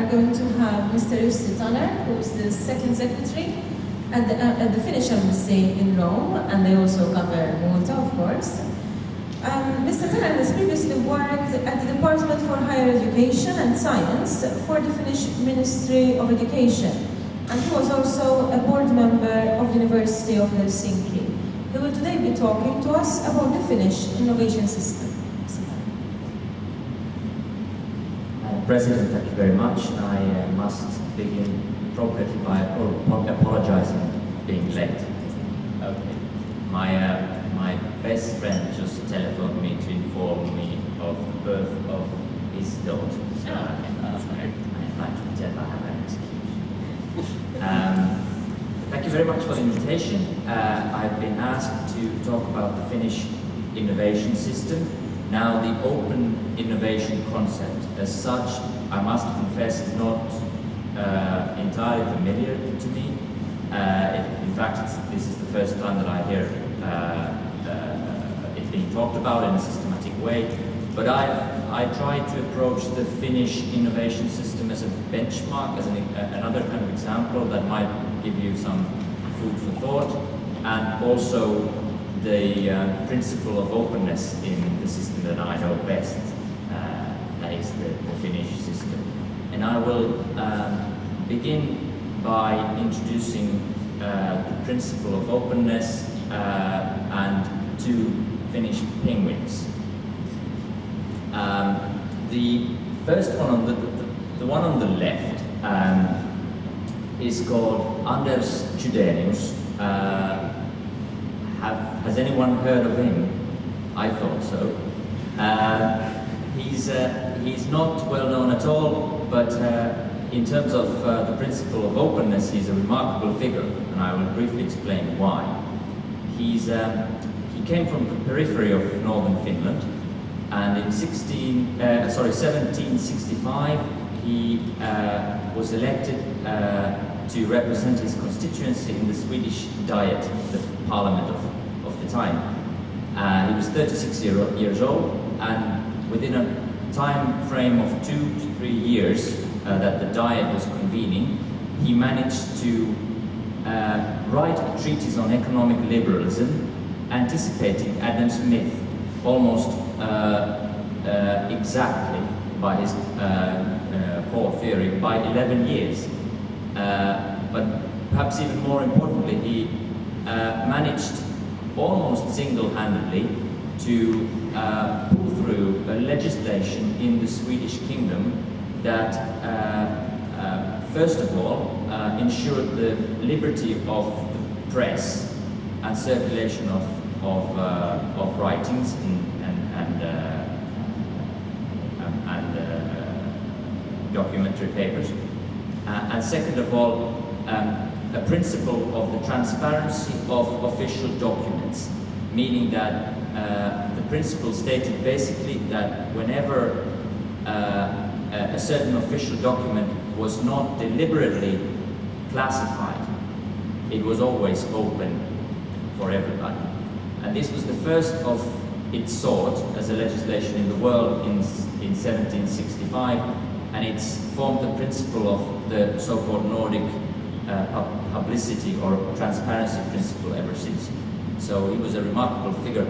are going to have Mr. Jussi Tanner, who is the second secretary at the Finnish embassy in Rome, and they also cover Malta, of course. Mr. Tanner has previously worked at the Department for Higher Education and Science for the Finnish Ministry of Education, and he was also a board member of the University of Helsinki. He will today be talking to us about the Finnish innovation system. President, thank you very much. I must begin appropriately by apologizing for being late. Okay. My best friend just telephoned me to inform me of the birth of his daughter. So I'd like to pretend I have an excuse. Thank you very much for the invitation. I've been asked to talk about the Finnish innovation system. Now, the open innovation concept as such, I must confess, is not entirely familiar to me. In fact, this is the first time that I hear it being talked about in a systematic way. But I try to approach the Finnish innovation system as a benchmark, as another kind of example that might give you some food for thought, and also the principle of openness in the system that I know best, that is the Finnish system. And I will begin by introducing the principle of openness and two Finnish penguins. The first one, the one on the left, is called Anders Chydenius. Has anyone heard of him? I thought so. He's not well known at all, but in terms of the principle of openness, he's a remarkable figure, and I will briefly explain why. He came from the periphery of northern Finland, and in 1765 he was elected to represent his constituency in the Swedish Diet, the parliament of the time. He was 36 years old, and within a time frame of 2 to 3 years that the Diet was convening, he managed to write a treatise on economic liberalism, anticipating Adam Smith almost exactly by his core theory by 11 years. But perhaps even more importantly, he managed almost single-handedly to pull through a legislation in the Swedish kingdom that first of all ensured the liberty of the press and circulation of writings and documentary papers, and second of all, a principle of the transparency of official documents, meaning that the principle stated basically that whenever a certain official document was not deliberately classified, it was always open for everybody. And this was the first of its sort as a legislation in the world in 1765, and it's formed the principle of the so-called Nordic publicity or transparency principle ever since. So he was a remarkable figure.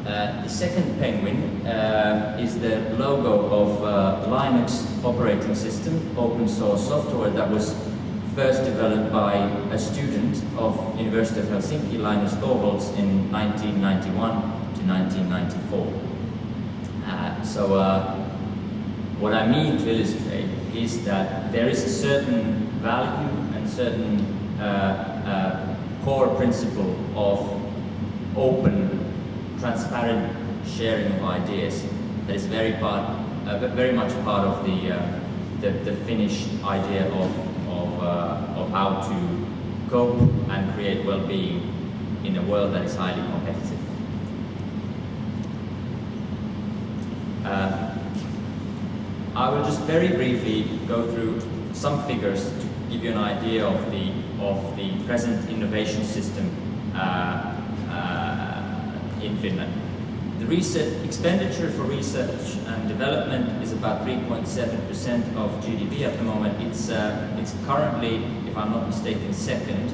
The second penguin is the logo of Linux operating system, open source software that was first developed by a student of University of Helsinki, Linus Torvalds, in 1991 to 1994. What I mean to illustrate is that there is a certain value and certain core principle of open, transparent sharing of ideas that is very much part of the Finnish idea of how to cope and create well-being in a world that is highly competitive. I will just very briefly go through some figures to give you an idea of the present innovation system in Finland. The expenditure for research and development is about 3.7% of GDP at the moment. It's currently, if I'm not mistaken, second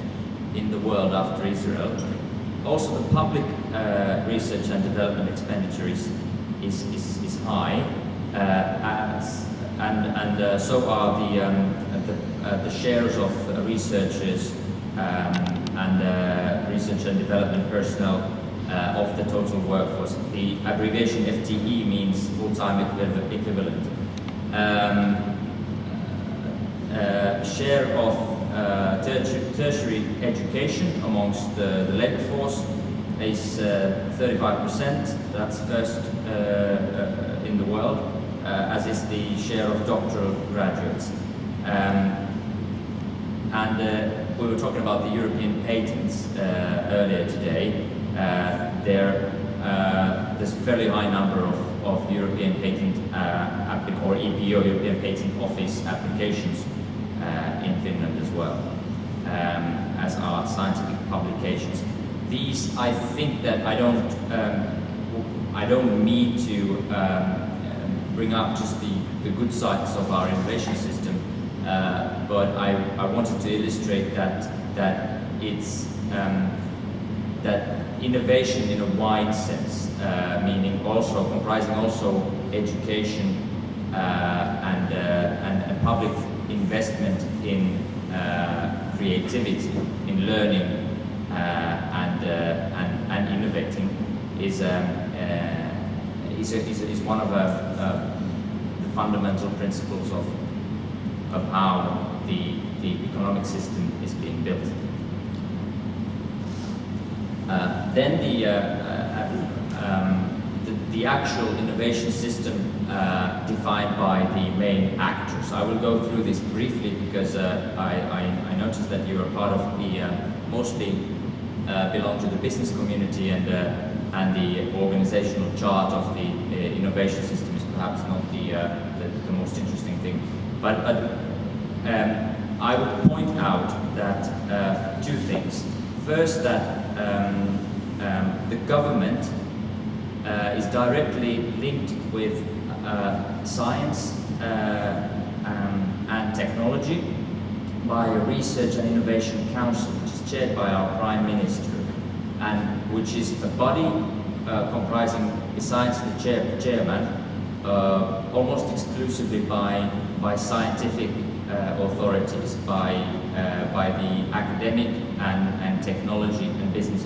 in the world after Israel. Also, the public research and development expenditure is high, and so are the shares of researchers and research and development personnel of the total workforce. The abbreviation FTE means full-time equivalent. Share of tertiary education amongst the labor force is 35%. That's first in the world, as is the share of doctoral graduates. We were talking about the European patents earlier today. There's a fairly high number of European patent or EPO, European Patent Office applications in Finland as well, as are scientific publications. These, I think that I don't mean to bring up just the good sides of our innovation system, but I wanted to illustrate that it's that innovation in a wide sense, meaning also comprising also education and public investment in creativity, in learning and innovating is one of the fundamental principles of how the economic system is being built. Then the actual innovation system defined by the main actors. I will go through this briefly because I noticed that you are part of the mostly belong to the business community, and the organizational chart of the innovation system is perhaps not the most interesting thing. But I would point out that two things. First, that the government is directly linked with science and technology by a Research and Innovation Council, which is chaired by our Prime Minister, and which is a body comprising, besides the chairman, almost exclusively by scientific authorities, by the academic and technology and business